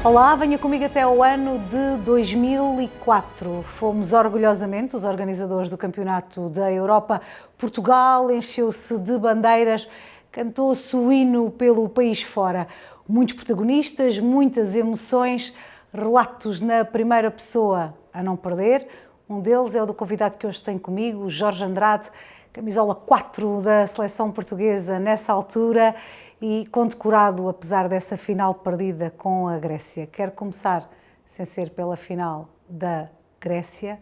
Olá, venha comigo até ao ano de 2004. Fomos orgulhosamente os organizadores do Campeonato da Europa. Portugal encheu-se de bandeiras, cantou-se o hino pelo país fora. Muitos protagonistas, muitas emoções, relatos na primeira pessoa a não perder. Um deles é o do convidado que hoje tenho comigo, Jorge Andrade, camisola 4 da seleção portuguesa nessa altura e condecorado apesar dessa final perdida com a Grécia. Quero começar, sem ser pela final da Grécia.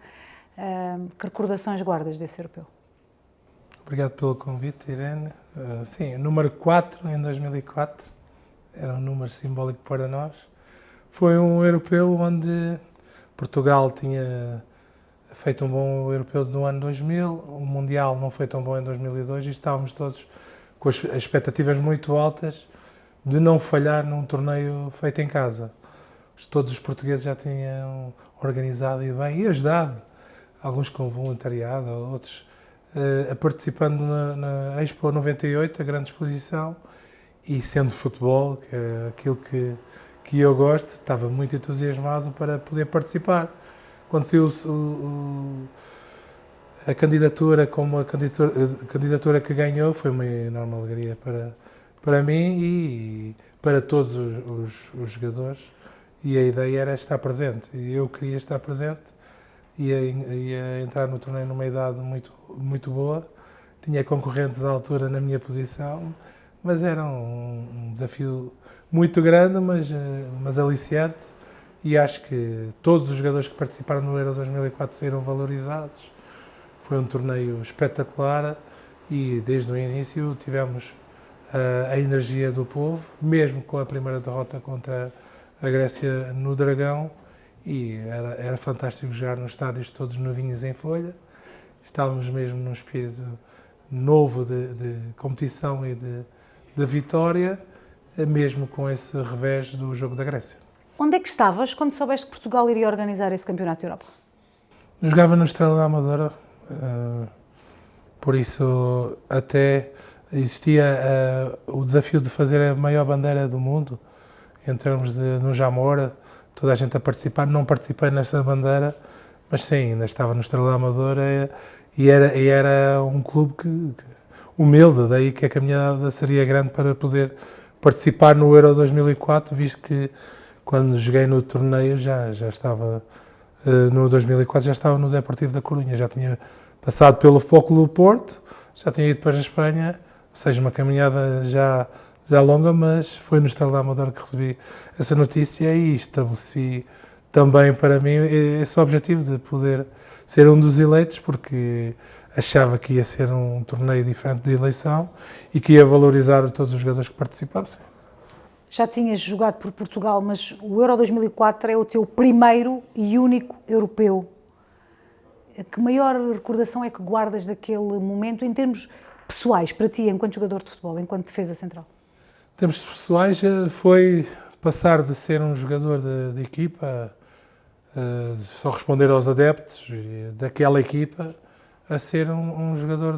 Que recordações guardas desse europeu? Obrigado pelo convite, Irene. Sim, número 4 em 2004, era um número simbólico para nós. Foi um europeu onde Portugal tinha feito um bom europeu no ano 2000, o Mundial não foi tão bom em 2002 e estávamos todos com as expectativas muito altas de não falhar num torneio feito em casa. Todos os portugueses já tinham organizado e bem, e ajudado, alguns com voluntariado, outros participando na Expo 98, a grande exposição, e sendo futebol, que é aquilo que eu gosto, estava muito entusiasmado para poder participar. Quando saiu a candidatura como a candidatura que ganhou, foi uma enorme alegria para mim e para todos os jogadores, e a ideia era estar presente, e eu queria estar presente, ia entrar no torneio numa idade muito boa, tinha concorrentes à altura na minha posição, mas era um desafio muito grande, mas aliciante, e acho que todos os jogadores que participaram no Euro 2004 saíram valorizados. Foi um torneio espetacular e desde o início tivemos a energia do povo, mesmo com a primeira derrota contra a Grécia no Dragão, e era fantástico jogar nos estádios todos novinhos em folha. Estávamos mesmo num espírito novo de competição e de vitória, mesmo com esse revés do jogo da Grécia. Onde é que estavas quando soubeste que Portugal iria organizar esse Campeonato da Europa? Jogava no Estrela da Amadora, por isso até existia o desafio de fazer a maior bandeira do mundo, em termos no Jamor, toda a gente a participar. Não participei nessa bandeira, mas sim, ainda estava no Estrela da Amadora e era um clube humilde, daí que a caminhada seria grande para poder participar no Euro 2004, visto que quando joguei no torneio já estava, no 2004 já estava no Deportivo da Corunha, já tinha passado pelo Futebol do Porto, já tinha ido para a Espanha, ou seja, uma caminhada já longa, mas foi no Estrela da Amadora que recebi essa notícia e estabeleci também para mim esse objetivo de poder ser um dos eleitos, porque achava que ia ser um torneio diferente de eleição e que ia valorizar todos os jogadores que participassem. Já tinhas jogado por Portugal, mas o Euro 2004 é o teu primeiro e único europeu. Que maior recordação é que guardas daquele momento em termos pessoais, para ti, enquanto jogador de futebol, enquanto defesa central? Em termos pessoais, foi passar de ser um jogador de equipa, só responder aos adeptos daquela equipa, a ser um jogador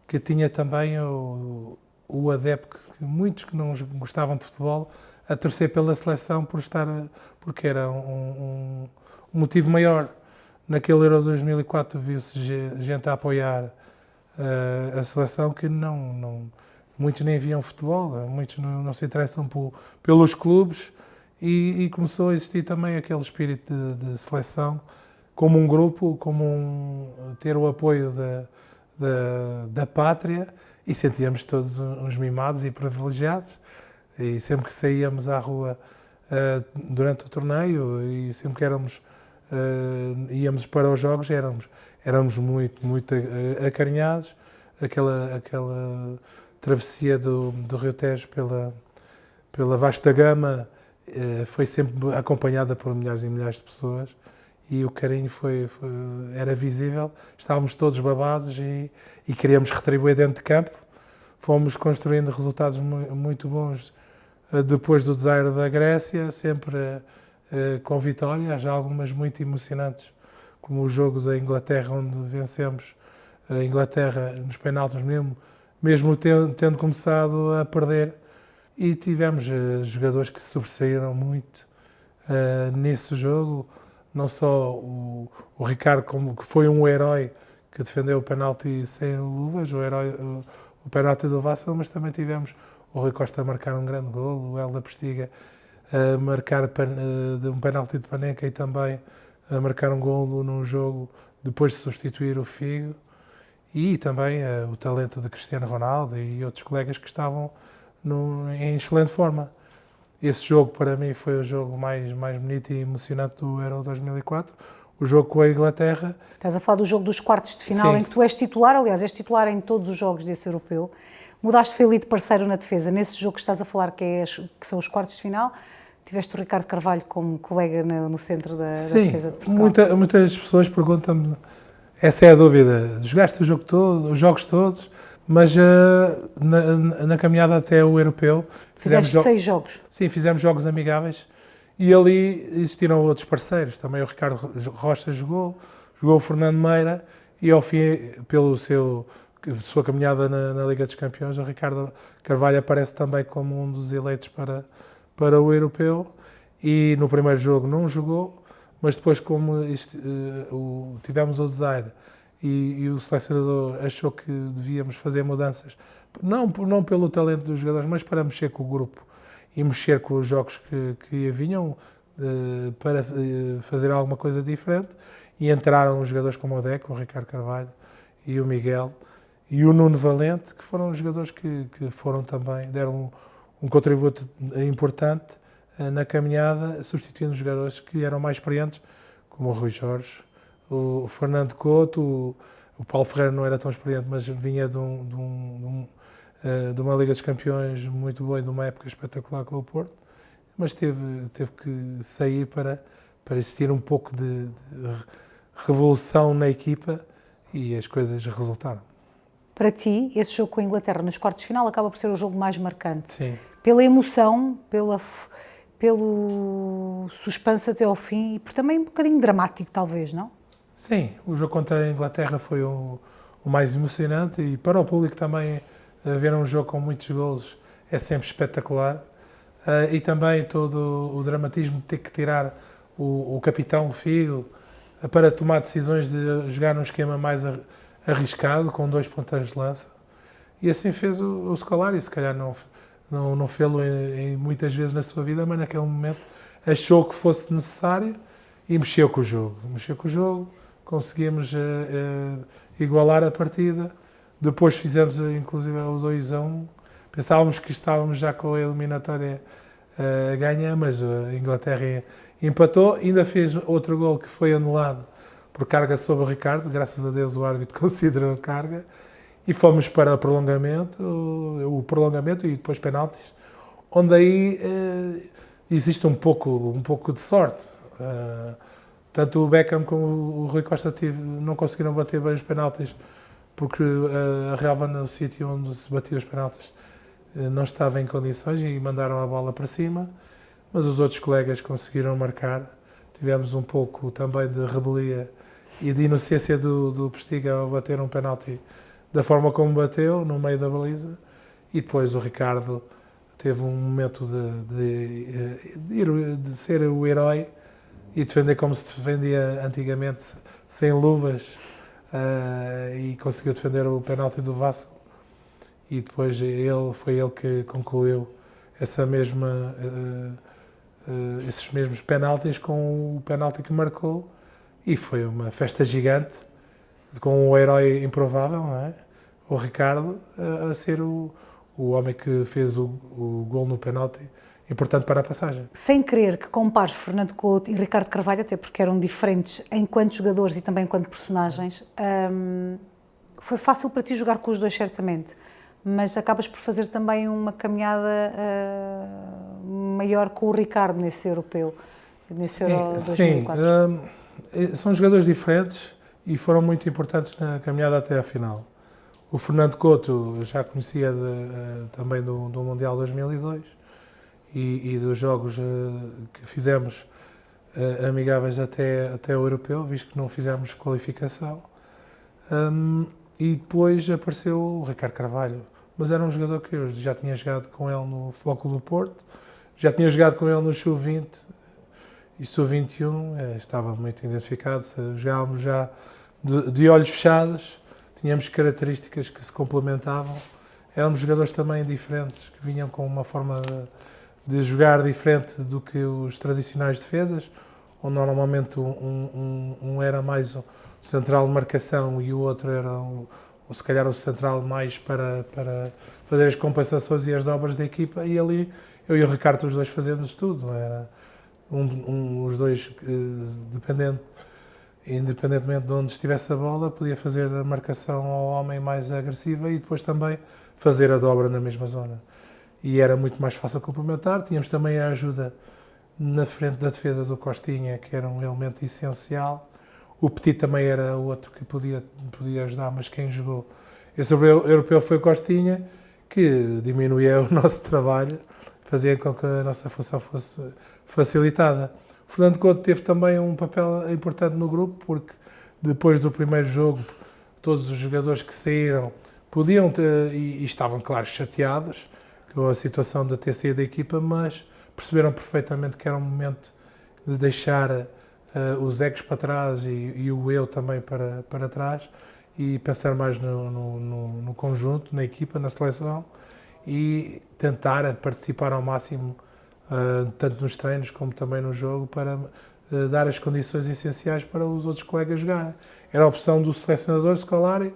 que tinha também o adepto, muitos que não gostavam de futebol, a torcer pela seleção porque era um motivo maior. Naquele Euro 2004 viu-se gente a apoiar a seleção que muitos nem viam futebol, muitos não se interessam pelos clubes, e começou a existir também aquele espírito de seleção como um grupo, ter o apoio da pátria, e sentíamos todos uns mimados e privilegiados, e sempre que saíamos à rua durante o torneio e sempre que íamos para os jogos, éramos muito acarinhados. Aquela travessia do Rio Tejo pela vasta gama foi sempre acompanhada por milhares e milhares de pessoas, e o carinho era visível. Estávamos todos babados e queríamos retribuir dentro de campo. Fomos construindo resultados muito bons depois do desaire da Grécia, sempre com vitórias, algumas muito emocionantes, como o jogo da Inglaterra, onde vencemos a Inglaterra nos penaltis, mesmo tendo começado a perder, e tivemos jogadores que se sobressaíram muito nesse jogo, não só o Ricardo, como que foi um herói que defendeu o penalti sem luvas, o penalti do Vassal, mas também tivemos o Rui Costa a marcar um grande golo, o Hélder Postiga a marcar um penalti de Panenka e também a marcar um golo num jogo depois de substituir o Figo, e também o talento de Cristiano Ronaldo e outros colegas que estavam em excelente forma. Esse jogo para mim foi o jogo mais bonito e emocionante do Euro 2004, o jogo com a Inglaterra. Estás a falar do jogo dos quartos de final, Sim. em que tu és titular, aliás, és titular em todos os jogos desse europeu. Mudaste foi ali de parceiro na defesa. Nesse jogo que estás a falar, que são os quartos de final, tiveste o Ricardo Carvalho como colega no centro da defesa de Portugal. Muitas pessoas perguntam-me, essa é a dúvida, jogaste o jogo todo, os jogos todos, mas na caminhada até o europeu... Fizeste 6 jogos. Sim, fizemos jogos amigáveis e ali existiram outros parceiros. Também o Ricardo Rocha jogou o Fernando Meira e ao fim, pela sua caminhada na Liga dos Campeões, o Ricardo Carvalho aparece também como um dos eleitos para o europeu, e no primeiro jogo não jogou, mas depois, como tivemos o design e o selecionador achou que devíamos fazer mudanças, não pelo talento dos jogadores, mas para mexer com o grupo e mexer com os jogos que vinham, para fazer alguma coisa diferente, e entraram os jogadores como o Deco, o Ricardo Carvalho e o Miguel e o Nuno Valente, que foram jogadores que foram também, deram um contributo importante na caminhada, substituindo jogadores que eram mais experientes, como o Rui Jorge, o Fernando Couto, o Paulo Ferreira não era tão experiente, mas vinha de uma Liga dos Campeões muito boa e de uma época espetacular com o Porto, mas teve que sair para existir um pouco de revolução na equipa, e as coisas resultaram. Para ti, esse jogo com a Inglaterra nos quartos de final acaba por ser o jogo mais marcante. Sim. Pela emoção, pelo suspense até ao fim e por também um bocadinho dramático, talvez, não? Sim, o jogo contra a Inglaterra foi o mais emocionante, e para o público também ver um jogo com muitos golos é sempre espetacular. E também todo o dramatismo de ter que tirar o capitão, o Figo, para tomar decisões de jogar num esquema mais arriscado, com 2 pontas de lança. E assim fez o Scolari, se calhar não fê-lo muitas vezes na sua vida, mas naquele momento achou que fosse necessário e mexeu com o jogo. Conseguimos igualar a partida. Depois fizemos inclusive o 2-1. Pensávamos que estávamos já com a eliminatória a ganhar, mas a Inglaterra empatou. Ainda fez outro gol que foi anulado por carga sobre o Ricardo. Graças a Deus o árbitro considerou carga. E fomos para o prolongamento e depois penaltis, onde aí existe um pouco de sorte. Tanto o Beckham como o Rui Costa não conseguiram bater bem os penaltis, porque a relva no sítio onde se batia os penaltis não estava em condições e mandaram a bola para cima, mas os outros colegas conseguiram marcar. Tivemos um pouco também de rebelia e de inocência do Postiga ao bater um penalti da forma como bateu, no meio da baliza, e depois o Ricardo teve um momento de ser o herói e defender como se defendia antigamente, sem luvas, e conseguiu defender o penalti do Vassal, e depois foi ele que concluiu esses mesmos penaltis com o penalti que marcou, e foi uma festa gigante, com um herói improvável, não é? O Ricardo, a ser o homem que fez o gol no penalti, importante para a passagem. Sem querer que compares Fernando Couto e Ricardo Carvalho, até porque eram diferentes enquanto jogadores e também enquanto personagens, foi fácil para ti jogar com os dois, certamente, mas acabas por fazer também uma caminhada maior com o Ricardo nesse europeu, nesse Euro 2004. Sim, são jogadores diferentes e foram muito importantes na caminhada até à final. O Fernando Couto já conhecia também do Mundial 2002 e dos jogos que fizemos amigáveis até o europeu, visto que não fizemos qualificação. E depois apareceu o Ricardo Carvalho, mas era um jogador que eu já tinha jogado com ele no Futebol Clube do Porto, já tinha jogado com ele no Sub-20 e Sub-21, estava muito identificado, jogávamos já de olhos fechados, tínhamos características que se complementavam, éramos jogadores também diferentes, que vinham com uma forma de jogar diferente do que os tradicionais defesas, onde normalmente um era mais o central de marcação e o outro era se calhar o central mais para fazer as compensações e as dobras da equipa, e ali eu e o Ricardo, os dois fazíamos tudo, era os dois independentemente de onde estivesse a bola, podia fazer a marcação ao homem mais agressiva e depois também fazer a dobra na mesma zona. E era muito mais fácil complementar. Tínhamos também a ajuda na frente da defesa do Costinha, que era um elemento essencial. O Petit também era outro que podia ajudar, mas quem jogou esse europeu foi o Costinha, que diminuía o nosso trabalho, fazia com que a nossa função fosse facilitada. O Fernando Couto teve também um papel importante no grupo, porque depois do primeiro jogo, todos os jogadores que saíram podiam ter, e estavam, claro, chateados com a situação de ter saído da equipa, mas perceberam perfeitamente que era um momento de deixar os egos para trás e o eu também para trás e pensar mais no conjunto, na equipa, na seleção e tentar participar ao máximo, tanto nos treinos como também no jogo, para dar as condições essenciais para os outros colegas jogarem. Era a opção do selecionador Scolari,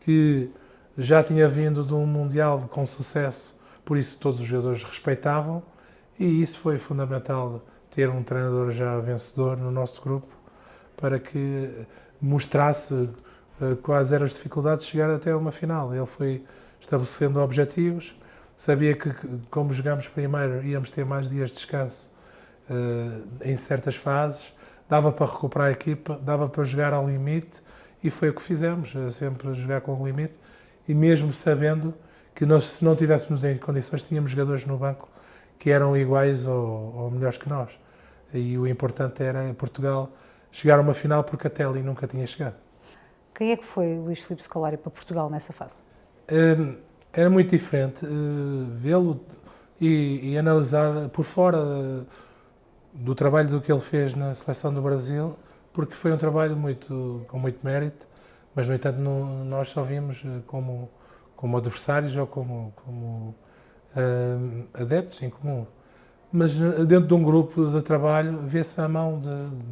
que já tinha vindo de um Mundial com sucesso, por isso todos os jogadores respeitavam, e isso foi fundamental, ter um treinador já vencedor no nosso grupo, para que mostrasse quais eram as dificuldades de chegar até uma final. Ele foi estabelecendo objetivos, sabia que como jogámos primeiro íamos ter mais dias de descanso em certas fases, dava para recuperar a equipa, dava para jogar ao limite, e foi o que fizemos, sempre jogar com o limite, e mesmo sabendo que nós, se não estivéssemos em condições, tínhamos jogadores no banco que eram iguais ou melhores que nós. E o importante era Portugal chegar a uma final, porque até ali nunca tinha chegado. Quem é que foi Luís Filipe Scolari para Portugal nessa fase? Era muito diferente vê-lo e analisar por fora do trabalho do que ele fez na seleção do Brasil, porque foi um trabalho com muito mérito, mas, no entanto, nós só vimos como adversários ou como adeptos em comum. Mas dentro de um grupo de trabalho vê-se a mão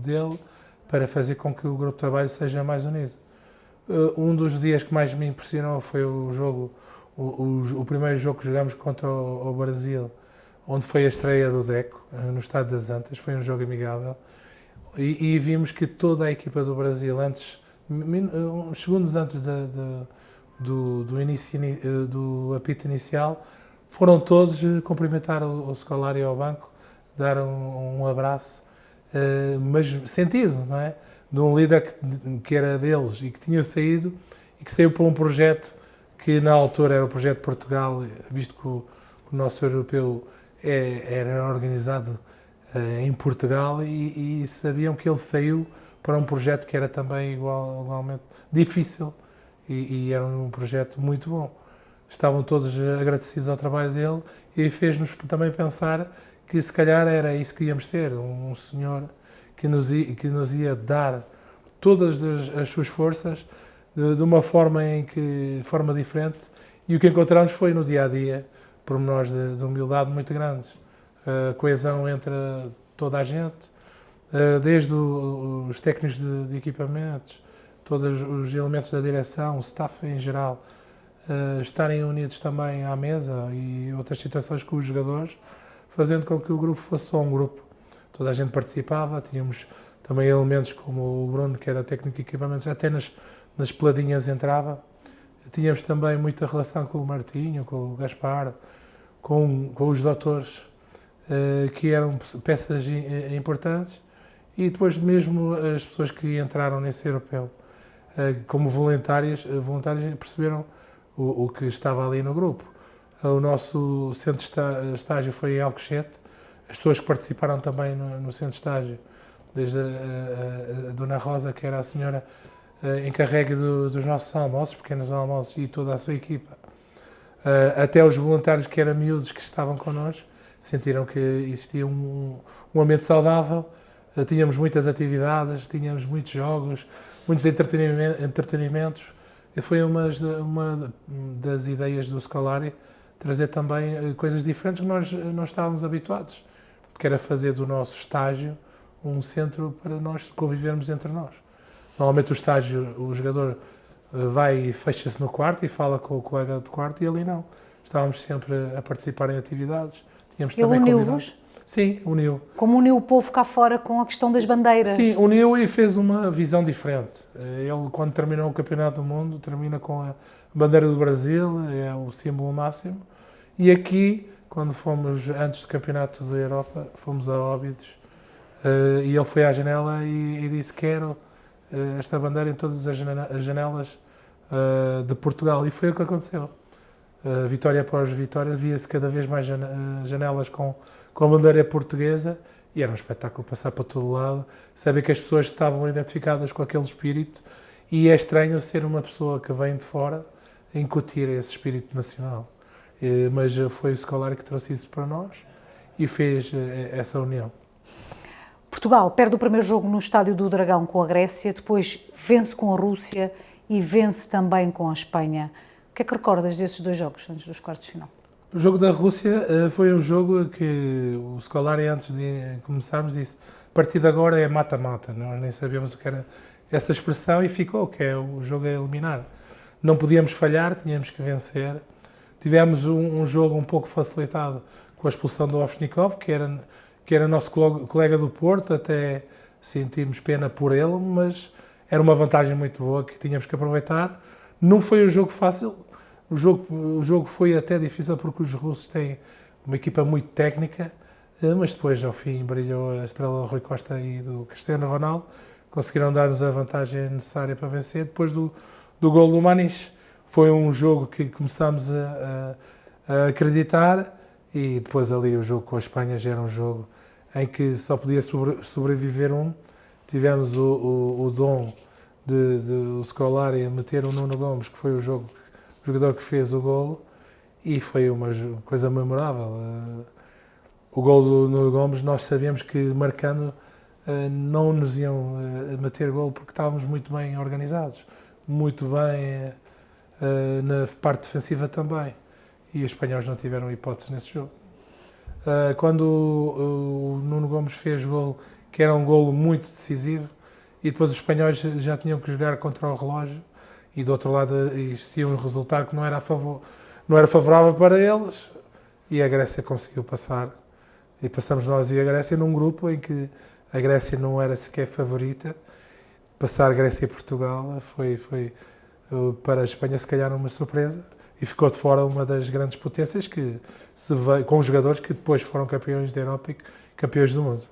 dele para fazer com que o grupo de trabalho seja mais unido. Um dos dias que mais me impressionou foi o primeiro jogo que jogámos contra o Brasil, onde foi a estreia do Deco, no Estádio das Antas. Foi um jogo amigável e vimos que toda a equipa do Brasil, uns segundos antes do início do apito inicial, foram todos cumprimentar o Scolari ao banco, dar um abraço, mas sentido, não é? De um líder que era deles e que tinha saído e que saiu para um projeto que na altura era o projeto de Portugal, visto que o nosso europeu era organizado em Portugal, e sabiam que ele saiu para um projeto que era também igualmente difícil e era um projeto muito bom. Estavam todos agradecidos ao trabalho dele e fez-nos também pensar que se calhar era isso que íamos ter, um senhor que nos ia dar todas as suas forças de uma forma diferente, e o que encontramos foi no dia-a-dia pormenores de humildade muito grandes, coesão entre toda a gente, desde os técnicos de equipamentos, todos os elementos da direção, o staff em geral, estarem unidos também à mesa, e outras situações com os jogadores, fazendo com que o grupo fosse só um grupo. Toda a gente participava, tínhamos também elementos como o Bruno, que era técnico de equipamentos, até nas peladinhas entrava. Tínhamos também muita relação com o Martinho, com o Gaspar, com os doutores, que eram peças importantes, e depois mesmo as pessoas que entraram nesse europeu como voluntários perceberam o que estava ali no grupo. O nosso centro de estágio foi em Alcochete. As pessoas que participaram também no centro de estágio, desde a Dona Rosa, que era a senhora encarregue dos nossos almoços, pequenos almoços, e toda a sua equipa. Até os voluntários que eram miúdos que estavam connosco sentiram que existia um ambiente saudável, tínhamos muitas atividades, tínhamos muitos jogos, muitos entretenimentos. E foi uma das ideias do Scolari, trazer também coisas diferentes que nós não estávamos habituados, que era fazer do nosso estágio um centro para nós convivermos entre nós. Normalmente o estágio, o jogador vai e fecha-se no quarto e fala com o colega de quarto, e ali não. Estávamos sempre a participar em atividades. Tínhamos Ele uniu-vos? Sim, uniu. Como uniu o povo cá fora com a questão das bandeiras? Sim, uniu e fez uma visão diferente. Ele, quando terminou o Campeonato do Mundo, termina com a bandeira do Brasil, é o símbolo máximo. E aqui, quando fomos, antes do Campeonato da Europa, fomos a Óbidos, e ele foi à janela e disse: quero esta bandeira em todas as janelas de Portugal. E foi o que aconteceu. Vitória após vitória, via-se cada vez mais janelas com a bandeira portuguesa, e era um espetáculo passar para todo lado, saber que as pessoas estavam identificadas com aquele espírito, e é estranho ser uma pessoa que vem de fora a incutir esse espírito nacional. Mas foi o Scolari que trouxe isso para nós e fez essa união. Portugal perde o primeiro jogo no Estádio do Dragão com a Grécia, depois vence com a Rússia e vence também com a Espanha. O que é que recordas desses dois jogos, antes dos quartos de final? O jogo da Rússia foi um jogo que o Scolari, antes de começarmos, disse: a partir de agora é mata-mata. Nós nem sabíamos o que era essa expressão, e ficou, que é o jogo a eliminar. Não podíamos falhar, tínhamos que vencer. Tivemos um jogo um pouco facilitado com a expulsão do Ovchnikov, que era nosso colega do Porto, até sentimos pena por ele, mas era uma vantagem muito boa que tínhamos que aproveitar. Não foi um jogo fácil. O jogo foi até difícil porque os russos têm uma equipa muito técnica, mas depois, ao fim, brilhou a estrela do Rui Costa e do Cristiano Ronaldo. Conseguiram dar-nos a vantagem necessária para vencer. Depois do gol do Maniche, foi um jogo que começámos a acreditar, e depois ali o jogo com a Espanha já era um jogo em que só podia sobreviver um. Tivemos o dom de Scolari a meter o Nuno Gomes, que foi o jogador que fez o golo, e foi uma coisa memorável. O golo do Nuno Gomes, nós sabíamos que marcando não nos iam meter golo, porque estávamos muito bem organizados, muito bem na parte defensiva também, e os espanhóis não tiveram hipótese nesse jogo. Quando o Nuno Gomes fez golo, que era um golo muito decisivo, e depois os espanhóis já tinham que jogar contra o relógio, e do outro lado existia um resultado que não era favorável para eles, e a Grécia conseguiu passar. E passamos nós e a Grécia num grupo em que a Grécia não era sequer favorita. Passar Grécia e Portugal foi para a Espanha, se calhar, uma surpresa, e ficou de fora uma das grandes potências com os jogadores que depois foram campeões da Europa e campeões do mundo.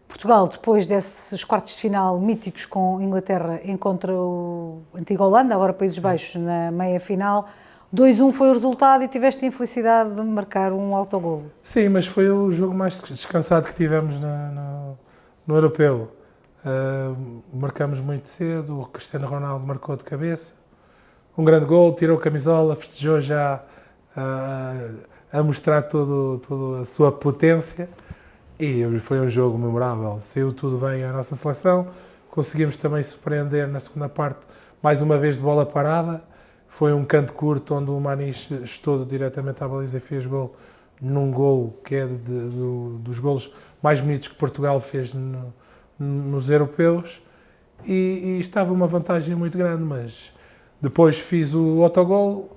Portugal, depois desses quartos de final míticos com Inglaterra, encontra o antiga Holanda, agora Países Baixos, na meia-final. 2-1 foi o resultado e tiveste a infelicidade de marcar um autogolo. Sim, mas foi o jogo mais descansado que tivemos no Europeu. Marcamos muito cedo, o Cristiano Ronaldo marcou de cabeça. Um grande gol, tirou a camisola, festejou já a mostrar toda a sua potência. E foi um jogo memorável, saiu tudo bem à nossa seleção, conseguimos também surpreender na segunda parte, mais uma vez de bola parada. Foi um canto curto onde o Maniche estou diretamente à baliza e fez gol, num gol que é dos golos mais bonitos que Portugal fez nos europeus, e estava uma vantagem muito grande, mas depois fiz o autogol,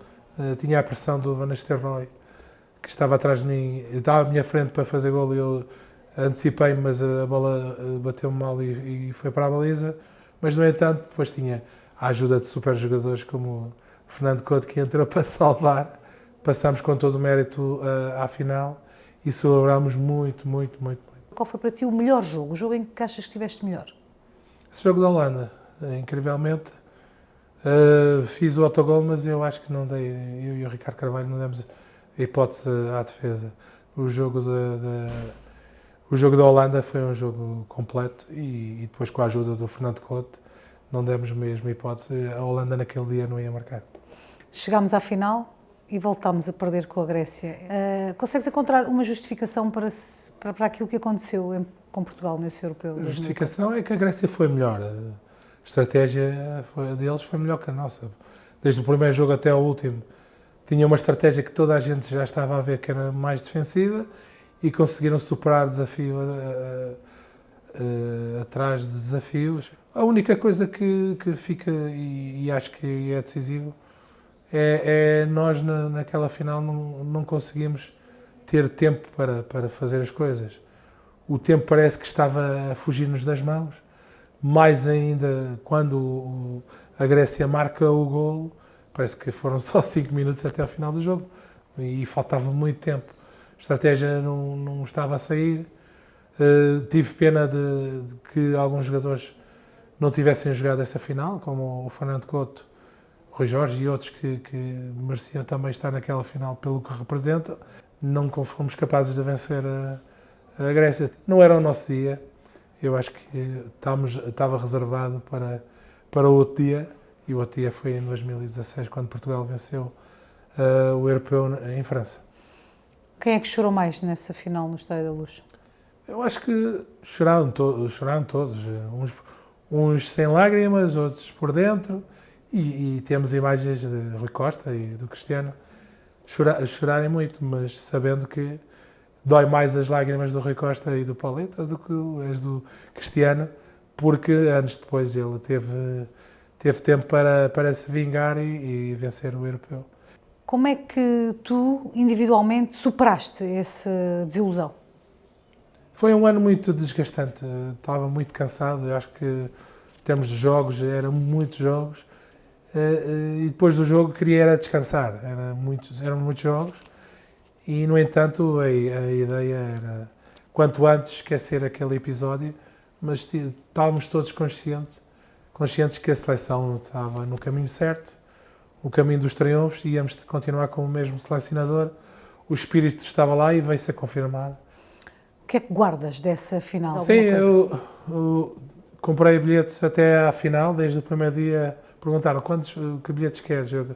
tinha a pressão do Van Nistelrooy, que estava atrás de mim, estava à minha frente para fazer gol, e eu antecipei-me, mas a bola bateu-me mal e foi para a baliza. Mas, no entanto, depois tinha a ajuda de super jogadores como o Fernando Couto, que entrou para salvar. Passámos com todo o mérito à final e celebramos muito, muito, muito, muito. Qual foi para ti o melhor jogo, o jogo em que achas que estiveste melhor? Esse jogo da Holanda, incrivelmente, fiz o autogol, mas eu acho que não dei, eu e o Ricardo Carvalho não demos a hipótese à defesa. O jogo da Holanda foi um jogo completo, e depois, com a ajuda do Fernando Couto, não demos mesmo hipótese. A Holanda naquele dia não ia marcar. Chegámos à final, e voltámos a perder com a Grécia. Consegues encontrar uma justificação para aquilo que aconteceu com Portugal nesse europeu? A justificação é que a Grécia foi melhor. A estratégia deles foi melhor que a nossa. Desde o primeiro jogo até o último, tinha uma estratégia que toda a gente já estava a ver que era mais defensiva e conseguiram superar desafio atrás de desafios. A única coisa que fica, e acho que é decisivo, é nós naquela final não conseguimos ter tempo para fazer as coisas. O tempo parece que estava a fugir-nos das mãos, mais ainda quando a Grécia marca o golo, parece que foram só 5 minutos até ao final do jogo e faltava muito tempo. A estratégia não estava a sair. Tive pena de que alguns jogadores não tivessem jogado essa final, como o Fernando Couto, o Rui Jorge e outros que mereciam também estar naquela final pelo que representa. Não fomos capazes de vencer a Grécia. Não era o nosso dia. Eu acho que estava reservado para outro dia, e o outro dia foi em 2016, quando Portugal venceu o Europeu em França. Quem é que chorou mais nessa final no Estádio da Luz? Eu acho que choraram todos, uns sem lágrimas, outros por dentro, e temos imagens de Rui Costa e do Cristiano chorarem muito, mas sabendo que dói mais as lágrimas do Rui Costa e do Pauleta do que as do Cristiano, porque anos depois ele teve tempo para se vingar e vencer o Europeu. Como é que tu, individualmente, superaste essa desilusão? Foi um ano muito desgastante, estava muito cansado, eu acho que em termos de jogos, eram muitos jogos, e depois do jogo queria era descansar, eram muitos jogos, e no entanto a ideia era quanto antes esquecer aquele episódio, mas estávamos todos conscientes que a seleção estava no caminho certo, o caminho dos triunfos, e íamos continuar com o mesmo selecionador, o espírito estava lá e veio-se a confirmar. O que é que guardas dessa final? Sim, eu comprei bilhetes até à final, desde o primeiro dia perguntaram que bilhetes queres? Eu,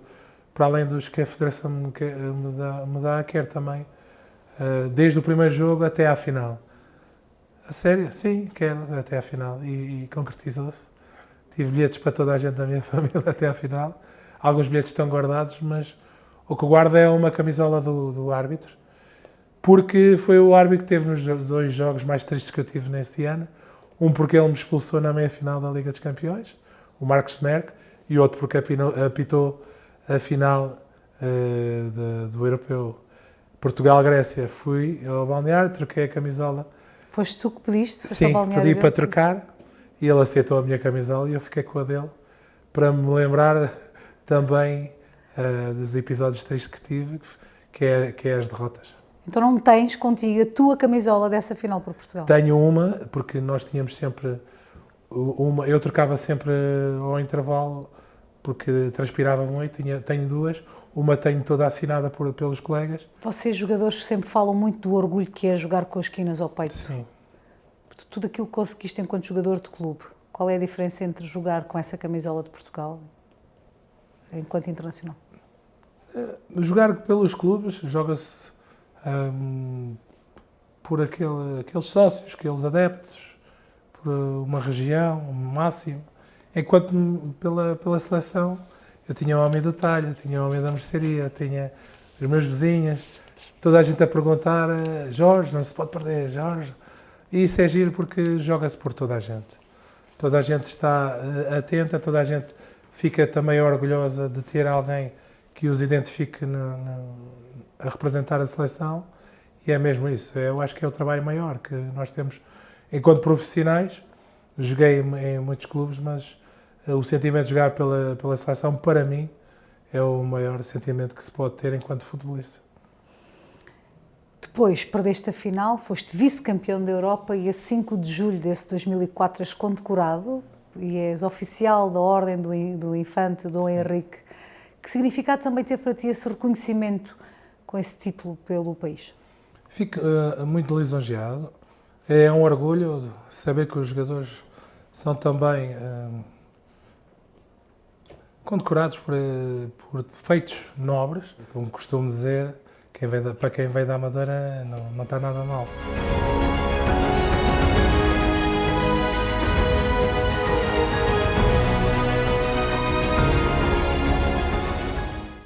para além dos que a Federação me dá, quero também, desde o primeiro jogo até à final. A sério? Sim, quero até à final, e concretizou-se. Tive bilhetes para toda a gente da minha família até à final. Alguns bilhetes estão guardados, mas o que guardo é uma camisola do árbitro, porque foi o árbitro que teve nos 2 jogos mais tristes que eu tive nesse ano. Um porque ele me expulsou na meia-final da Liga dos Campeões, o Marcos Merck, e outro porque apitou a final do Europeu Portugal-Grécia. Fui ao balneário, troquei a camisola. Foste tu que pediste? Sim, pedi para trocar, e ele aceitou a minha camisola e eu fiquei com a dele, para me lembrar também dos episódios tristes que tive, que é as derrotas. Então não tens contigo a tua camisola dessa final para Portugal? Tenho uma, porque nós tínhamos sempre uma, eu trocava sempre ao intervalo, porque transpirava muito, tenho 2, uma tenho toda assinada pelos colegas. Vocês, jogadores, sempre falam muito do orgulho que é jogar com as quinas ao peito. Sim. Tudo aquilo que conseguiste enquanto jogador de clube, qual é a diferença entre jogar com essa camisola de Portugal enquanto internacional? Jogar pelos clubes, joga-se por aqueles sócios, aqueles adeptos, por uma região, um máximo. Enquanto pela seleção, eu tinha o homem do talho, tinha o homem da mercearia, tinha os meus vizinhos, toda a gente a perguntar: Jorge, não se pode perder, Jorge. E isso é giro porque joga-se por toda a gente. Toda a gente está atenta, toda a gente fica também orgulhosa de ter alguém que os identifique a representar a seleção, e é mesmo isso. Eu acho que é o trabalho maior que nós temos enquanto profissionais. Joguei em muitos clubes, mas o sentimento de jogar pela seleção, para mim, é o maior sentimento que se pode ter enquanto futebolista. Depois perdeste a final, foste vice-campeão da Europa e a 5 de julho desse 2004 és condecorado e és oficial da Ordem do Infante Dom Henrique. Que significado também teve para ti esse reconhecimento com esse título pelo país? Fico muito lisonjeado. É um orgulho saber que os jogadores são também condecorados por feitos nobres. Como costumo dizer, para quem veio da Amadora não está nada mal.